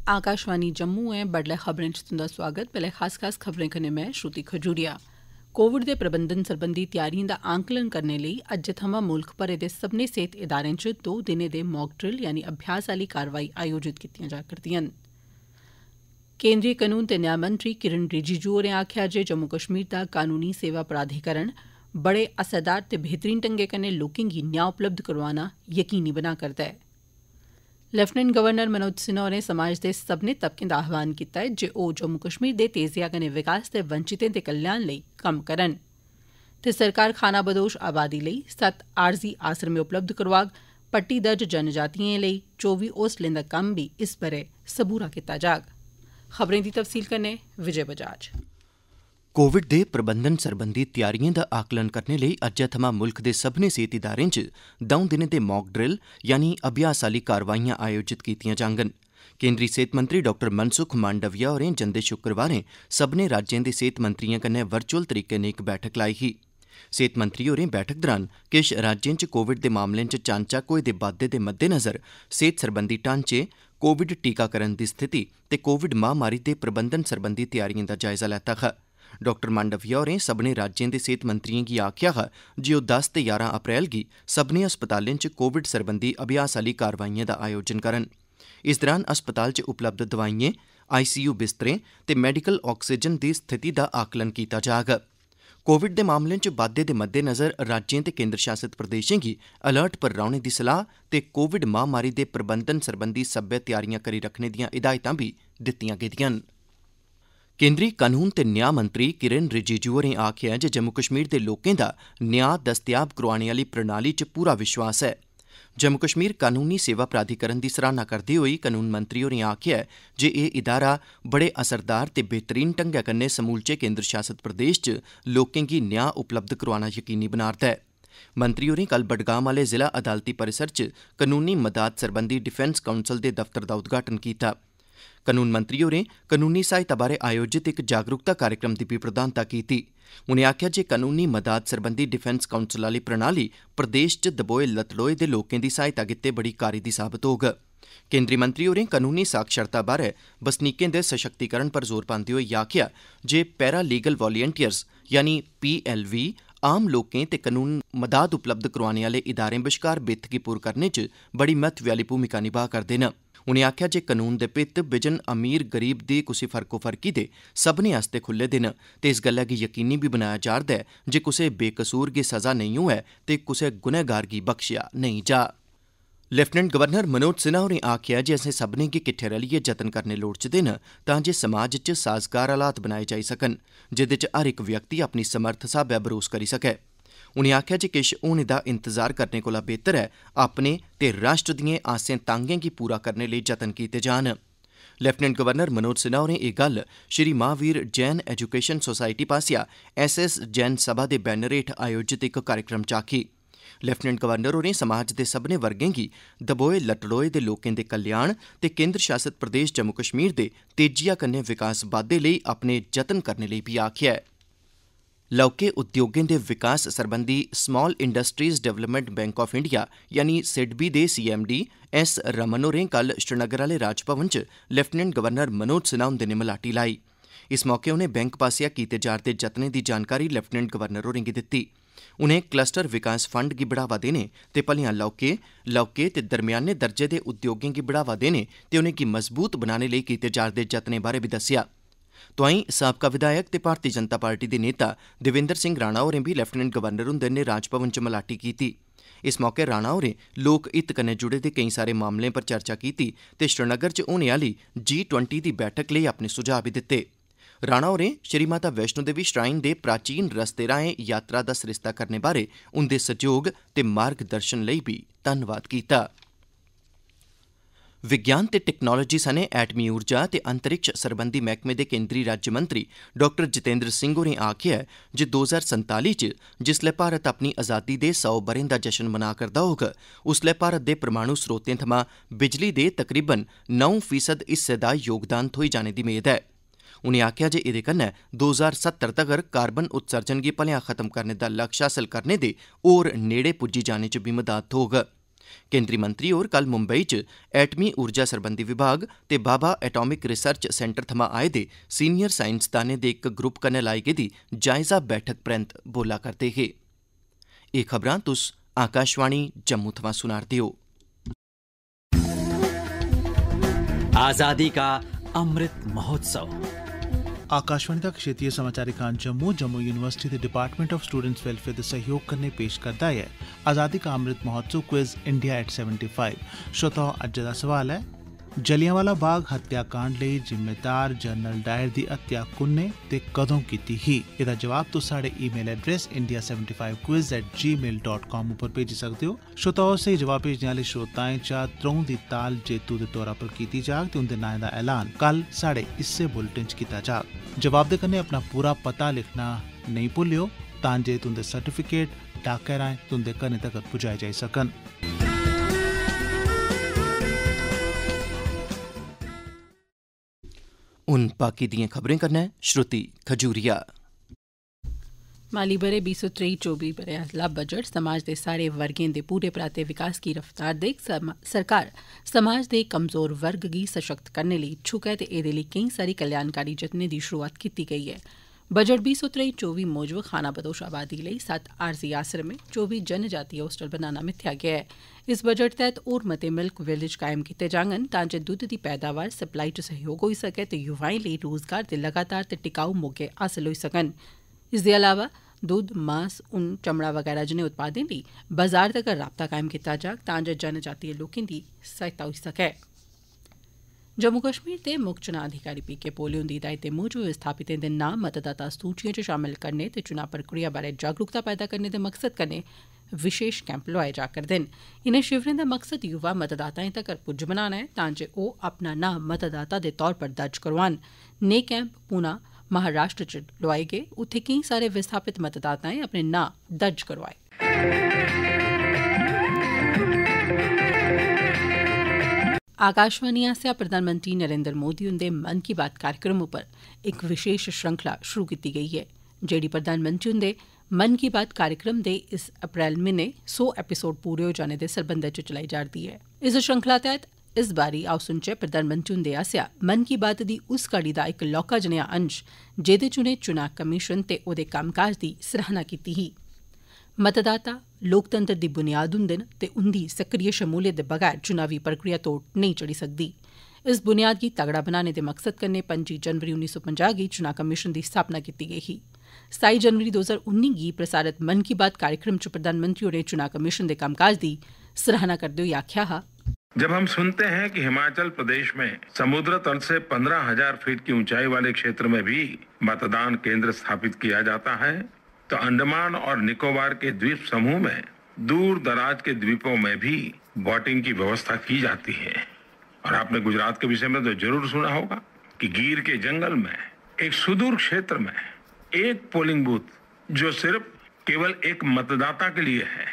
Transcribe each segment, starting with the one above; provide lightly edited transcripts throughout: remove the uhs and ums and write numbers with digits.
आकाशवाणी जम्मू है बडलै खबरें च तुंदा स्वागत। पैह्ले खास खबरें कन्नै में श्रुति खजूरिया। कोविड दे प्रबंधन सरबंधी त्यारिएं दा आंकलन करने लेई अज्जै थमां मुल्ख भरै दे सब्मनें सेहत इदारें च 2 दिनें दे मॉक ड्रिल यानी अभ्यास आली कारवाई आयोजित कीतियां जा करदियां न। केंद्रीय कानून ते न्याय मंत्री किरण रिजिजू होरें आखेआ जे जम्मू कश्मीर दा कानूनी सेवा प्राधिकरण बड़े असरदार ते बेहतरीन ढंगै कन्नै लोकें गी न्याय उपलब्ध करोआना यकीनी बना करदा ऐ। लेफ्टिनेंट गवर्नर मनोज सिन्हा होरें समाज दे सब्मनें तबकें दा आह्वान कीता ऐ जे ओह् जम्मू कश्मीर दे तेजिया कन्नै विकास ते वंचितें दे कल्याण लेई कम्म करन ते सरकार खाना बदोश आबादी लेई 7 आरजी आसरमे उपलब्ध करोआग। पट्टी दर्ज जनजातिएं लेई 24 होस्टलें दा कम्म बी इस ब'रे सबूरा कीता जाग। खबरें दी तफसील कन्नै विजय बजाज। कोविड दे प्रबंधन सरबंधी त्यारिएं दा आकलन करने लेई अज्जै थमां मुल्ख दे सब्भनें सेहत इदारें च 2 दिनें दे मॉक ड्रिल यानी अभ्यास आली कारवाइयां आयोजित कीतियां जाङन। केंद्री सेहत मंत्री डॉ मनसुख मांडविया होरें जंदे शुक्रवारें सब्भनें राज्यें दे सेहत मंत्रिएं कन्नै वर्चुअल तरीके नै इक बैठक लाई ही। सेहत मंत्री होरें बैठक दौरान किश राज्यें च कोविड दे मामलें च चानचक्क होए दे बाद्दे दे मद्देनज़र सेहत सरबंधी ढांचे, कोविड टीकाकरण दी स्थिति ते कोविड महामारी दे प्रबंधन सरबंधी त्यारिएं दा जायजा लैता हा। डॉ मांडविया होरें सब्भनें राज्यें दे सेहत मंत्रिएं गी आखेआ हा जे ओह् 10 ते 11 अप्रैल गी सब्भनें अस्पतालें च कोविड सरबंधी अभ्यास आली कारवाइएं दा आयोजन करन। इस दौरान अस्पताल च उपलब्ध दवाइएं, आईसीयू बिस्तरें ते मैडिकल ऑक्सीजन दी स्थिति दा आकलन कीता जाग। कोविड दे मामलें च बाद्दे दे मद्देनज़र राज्यें ते केंद्र शासित प्रदेशें गी अलर्ट पर रौह्ने दी सलाह ते कोविड महामारी दे प्रबंधन सरबंधी सब्बै त्यारियां करी रखने दियां हिदायतां बी दित्तियां गेदियां न। केंद्री कानून ते न्याय मंत्री किरण रिजिजू होरें आखेआ जे जम्मू कश्मीर दे लोकें दा न्याय दस्तयाब करोआने आली प्रणाली च पूरा विश्वास ऐ। जम्मू कश्मीर कानूनी सेवा प्राधिकरण दी सराहना करदे होई कानून मंत्री होरें आखेआ जे एह् इदारा बड़े असरदार ते बेहतरीन ढंगै कन्नै समूलचे केंद्र शासित प्रदेश च लोकें गी न्याय उपलब्ध करोआना यकीनी बना'रदा ऐ। मंत्री होरें कल बडगाम आह्ले जिला अदालती परिसर च कानूनी मदाद सरबंधी डिफेंस काउंसल दे दफ्तर दा उद्घाटन कीता। कानून मंत्री होरें कानूनी सहायता बारै आयोजित इक जागरूकता कार्यक्रम दी बी प्रधानता कीती। उनें आखेआ जे कानूनी मदाद सरबंधी डिफेंस काउंसल आली प्रणाली प्रदेश च दबोए लतड़ोए दे लोकें दी सहायता गित्तै बड़ी कारी दी साबत होग। केंद्री मंत्री होरें कानूनी साक्षरता बारै बसनीकें दे सशक्तिकरण पर जोर पांदे होई आखेआ जे पैरा लीगल वॉलंटियर्स यानी PLV आम लोकें ते कानून मदाद उपलब्ध करोआने आह्ले इदारें बश्कार बित्थ गी पूर करने च बड़ी महत्व आली भूमिका निभा करदे न। उनें आखेआ जे कानून दे भित्त बिजन अमीर गरीब दी कुसै फर्कोफर्की दे सब्भनें आस्तै खुल्ले दे न ते इस गल्लै गी यकीनी बी बनाया जा'रदा ऐ जे कुसै बेकसूर गी सज़ा नेईं होऐ ते कुसै गुनहगार गी बख्शेआ नेईं जा। लेफ्टिनेंट गवर्नर मनोज सिन्हा होरें आखेआ जे असें सब्भनें गी किट्ठे रलियै जतन करने लोड़चदे न तां जे समाज च साजगार हालात बनाए जाई सकन जेह्दे च हर इक व्यक्ति अपनी समर्थ स्हाबै बरोस करी सकै। उनें आखेआ जे किश होने दा इंतजार करने कोला बेहतर ऐ अपने ते राष्ट्र दिएं आसें तांगें गी पूरा करने लेई जतन कीते जान। लेफ्टिनेंट गवर्नर मनोज सिन्हा होरें एह् गल्ल श्री महावीर जैन एजुकेशन सोसाइटी पासेआ SS जैन सभा दे बैनर हेठ आयोजित इक कार्यक्रम च आखी। लेफ्टिनेंट गवर्नर होरें समाज दे सब्भनें वर्गें गी दबोए लटड़ोए दे लोकें दे कल्याण ते केंद्र शासित प्रदेश जम्मू कश्मीर दे तेजिया कन्नै विकास बाद्दे लेई अपने जतन करने लेई बी आखेआ ऐ। लौह्के उद्योगें दे विकास सरबंधी small industries development bank of India यानी सिडबी दे CMD S रमन होरें कल श्रीनगर आह्ले राजभवन च लेफ्टिनेंट गवर्नर मनोज सिन्हा हुंदे नै मलाटी लाई। इस मौके उनें बैंक पासेआ कीते जा'रदे जतनें दी जानकारी लेफ्टिनेंट गवर्नर होरें गी दित्ती। उनें क्लस्टर विकास फंड गी बढ़ावा देने ते भलेआं लौह्के ते दरम्याने दर्जे दे उद्योगें गी बढ़ावा देने ते उनेंगी मजबूत बनाने लेई कीते जा'रदे जतनें बारै बी दस्सेआ। तोआईं साबका विधायक ते भारती जनता पार्टी दे नेता देवेंद्र सिंह राणा होरें बी लेफ्टिनेंट गवर्नर हुंदे नै राजभवन च मलाटी कीती। इस मौके राणा होरें लोक हित कन्नै जुड़े दे केईं सारे मामलें पर चर्चा कीती ते श्रीनगर च होने आह्ली G20 दी बैठक लेई अपने सुझाऽ बी दित्ते। राणा होरें श्री माता वैष्णो देवी श्राइन दे प्राचीन रस्ते राहें यात्रा दा सरिस्ता करने बारै उंदे सैह्योग ते मार्गदर्शन लेई बी धन्नवाद कीता। विज्ञान ते टेक्नोलॉजी सने एटमी ऊर्जा ते अंतरिक्ष सरबंधी मैह्कमे दे केंद्री राज्यमंत्री डॉ जितेंद्र सिंह होरें आखेआ ऐ जे 2047 च जिसलै भारत अपनी आज़ादी दे 100 ब'रें दा जश्न मना करदा होग उसलै भारत दे परमाणु स्रोतें थमां बिजली दे तकरीबन 9% हिस्से दा योगदान थ्होई जाने दी मेद ऐ। उनें आखेआ जे एह्दे कन्नै 2070 तगर कार्बन उत्सर्जन गी भलेआं खत्म करने दा लक्ष्य हासल करने दे होर नेड़े पुज्जी जाने च बी मदाद थ्होग। केंद्री मंत्री होर कल मुंबई च एटमी ऊर्जा सरबंधी विभाग ते बाबा एटॉमिक रिसर्च सेंटर थमां आए दे सीनियर साइंसदानें दे इक ग्रुप कन्नै लाई गेदी जायजा बैठक परैंत बोला करदे हे। एह् खबरां तुस आकाशवाणी जम्मू थमां सुना'रदे ओ। आजादी का अमृत महोत्सव। आकाशवाणी दा क्षेत्रीय समाचार एकांश जम्मू यूनिवर्सिटी दे डिपार्टमेंट ऑफ स्टूडेंट्स वेलफेयर दे सहयोग कन्नै पेश करदा है आज़ादी का Amrit Mahotsav quiz India at 75। श्रोताओ, अज्ज दा सवाल है, जलियांवाला बाग हत्याकांड लेई जिम्मेदार जनरल डायर दी हत्या कुन्ने ते कदों कीती ही? एह्दा जवाब तुस साढ़े ईमेल एड्रेस india75quiz@gmail.com उप्पर भेजी सकदे हो। श्रोताओ, स्हेई जवाब भेजने आह्ले श्रोताएं चा 3 दी ताल जेतू दे तौरा पर कीती जाग ते उंदे नाएं दा ऐलान कल साढ़े इस्से बुलेटिन च कीता जाग। जवाब दे कन्नै अपना पूरा पता लिखना नेईं भुल्लियो तां जे तुंदे सर्टिफिकेट डाकै राएं तुंदे घरें तगर पुजाए जाई सकन। हुन बाकी दियां खबरें कन्नै श्रुति खजूरिया। माली ब'रे 2023-24 ब'रे आह्ला बजट समाज दे सारे वर्गें दे पूरे पराते विकास गी रफ्तार देग। सरकार समाज दे कमजोर वर्ग गी सशक्त करने लेई इच्छुक ऐ ते एह्दे लेई केईं सारी कल्याणकारी जतनें दी शुरुआत कीती गेई ऐ। बजट 2023-24 मूजब खाना बदोश आबादी लेई 7 आरजी आसरमें 24 जनजातीय होस्टल बनाना मित्थेआ गेआ ऐ। इस बजट तैह्त होर मते मिल्क विलेज कायम कीते जाङन तां जे दुद्ध दी पैदावार सप्लाई च सहयोग होई सकै ते युवाएं लेई रोजगार दे लगातार ते टिकाऊ मौके हासल होई सकन। इसदे अलावा दुद्ध, मांस, ऊन, चमड़ा वगैरह जनेह् उत्पादें लेई बाजार तगर राबता कायम कीता जाग तां जे जनजातीय लोकें दी सहायता होई सकै। जम्मू कश्मीर दे मुक्ख चुनां अधिकारी पी.के. पोली हुंदी हिदायतें मूजब विस्थापितें दे नां मतदाता सूचिएं च शामल करने ते चुनां प्रक्रिया बारै जागरूकता पैदा करने दे मकसद कन्नै विशेष कैंप लोआए जा करदे न। इनें शिविरें दा मकसद युवा मतदाताएं तगर पुज्ज बनाना ऐ तां जे ओह् अपना नां मतदाता दे तौर पर दर्ज करोआन। नेह् कैंप पूना, महाराष्ट्र च लोआए गे, उत्थे केईं सारे विस्थापित मतदाताएं अपने नां दर्ज करोआए। आकाशवाणी आसेआ प्रधानमंत्री नरेंद्र मोदी हुंदे मन की बात कार्यक्रम उप्पर इक विशेष श्रृंखला शुरू कीती गेई ऐ, जेह्ड़ी प्रधानमंत्री हुंदे मन की बात कार्यक्रम दे इस अप्रैल म्हीने 100 एपिसोड पूरे होई जाने दे सरबंधै च चलाई जा'रदी ऐ। इस श्रृंखला तैह्त इस बारी आओ सुनचै प्रधानमंत्री हुंदे आसेआ मन की बात दी उस कड़ी दा इक लौह्का जनेहा अंश जेह्दे च उनें चुनां कमीशन ते ओह्दे कम्मकाज दी सराहना कीती ही। मतदाता लोकतंत्र दी बुनियाद हुंदे न ते उंदी सक्रिय शमूलियत दे बगैर चुनावी प्रक्रिया तोड़ नेईं चढ़ी सकदी। इस बुनियाद गी तगड़ा बनाने दे मकसद कन्नै 25 जनवरी 1950 गी चुनां कमीशन दी स्थापना कीती गेई ही। 27 जनवरी 2019 गी प्रसारित मन की बात कार्यक्रम च प्रधानमंत्री होरें चुनां कमीशन दे कम्मकाज दी सराहना करदे होई आखेआ हा, जब हम सुनते हैं कि हिमाचल प्रदेश में समुद्र तल से 15,000 फीट की ऊंचाई वाले क्षेत्र में भी मतदान केंद्र स्थापित किया जाता है, तो अंडमान और निकोबार के द्वीप समूह में दूर दराज के द्वीपों में भी वोटिंग की व्यवस्था की जाती है। और आपने गुजरात के विषय में तो जरूर सुना होगा कि गिर के जंगल में एक सुदूर क्षेत्र में एक पोलिंग बूथ जो सिर्फ केवल एक मतदाता के लिए है।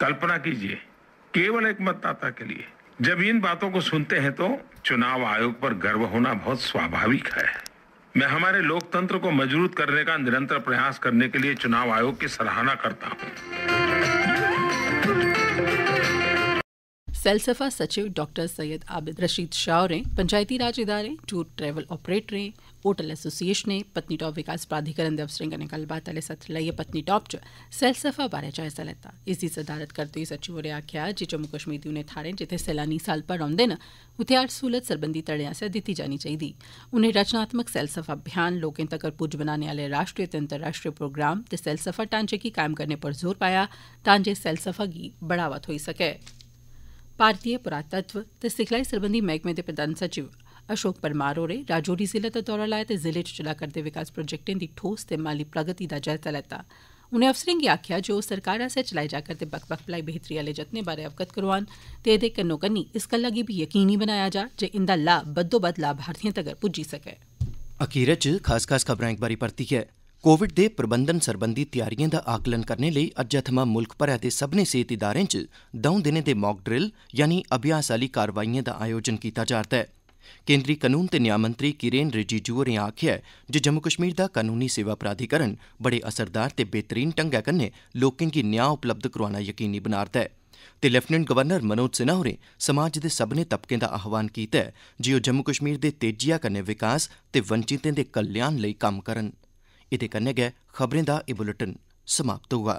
कल्पना कीजिए, केवल एक मतदाता के लिए। जब इन बातों को सुनते हैं तो चुनाव आयोग पर गर्व होना बहुत स्वाभाविक है। मैं हमारे लोकतंत्र को मजबूत करने का निरंतर प्रयास करने के लिए चुनाव आयोग की सराहना करता हूं। सैलसफा सचिव डॉक्टर सैयद आबिद रशीद शाह होरें पंचायती राज इदारें, टूर ट्रैवल ऑपरेटरें, होटल एसोसिएशनें, पत्नीटाप विकास प्राधिकरण दे अफसरें कन्नै गल्लबात आह्ले सत्र लाइयै पत्नीटाप च सैलसफा बारै जायजा लैता। इसदी सदारत करदे होई सचिव होरें आखेआ जे जम्मू कश्मीर दी उनें थाह्रें जित्थै सैलानी साल भर औंदे न उत्थै हर सहूलत सरबंधी धड़ें आसेआ दित्ती जानी चाहिदी। उनें रचनात्मक सैलसफा अभियान, लोकें तगर पुज्ज बनाने आह्ले राष्ट्रीय ते अंतर्राष्ट्रीय प्रोग्राम ते सैलसफा ढांचे गी कायम करने पर जोर पाया तां जे सैलसफा गी बढ़ावा थ्होई सकै। भारतीय पुरातत्व ते सिखलाई सरबंधी मैह्कमे दे प्रधान सचिव अशोक परमार होरें राजौरी जिले दा दौरा लाया ते जिले च चला करदे विकास प्रोजेक्टें दी ठोस ते माली प्रगति दा जायजा लैता। उनें अफसरें गी आखेआ जे ओह् सरकार आसेआ चलाए जा करदे बक्ख-बक्ख भलाई बेहतरी आह्ले जतनें बारै अवगत करोआन ते एह्दे कन्नो-कन्नी इस गल्ला गी बी यकीनी बनाया जा जे इंदा लाभ बद्धोबद्ध लाभार्थियें तगर पुज्जी सकै। अखीरै च खास खबरां इक बारी परतियै। कोविड दे प्रबंधन सरबंधी तैयारिएं दा आकलन करने लेई अज्जै थमां मुल्ख भरै दे सब्भनें सेहत इदारें च 2 दिनें दे मॉक ड्रिल यानी अभ्यास आह्ली कारवाइएं दा आयोजन कीता जा'रदा ऐ। केंद्री कानून ते न्याय मंत्री किरेन रिजिजू होरें आखेआ ऐ जे जम्मू कश्मीर दा कानूनी सेवा प्राधिकरण बड़े असरदार ते बेहतरीन ढंगै कन्नै लोकें गी न्याय उपलब्ध करोआना यकीनी बना'रदा ऐ। ते लेफ्टिनेंट गवर्नर मनोज सिन्हा होरें समाज दे सब्भनें तबकें दा आह्वान कीता ऐ जे ओह् जम्मू कश्मीर दे तेजिया कन्नै विकास ते वंचितें दे कल्याण लेई कम्म करन। एह्दे कन्नै गै खबरें दा एह् बुलेटिन समाप्त होआ।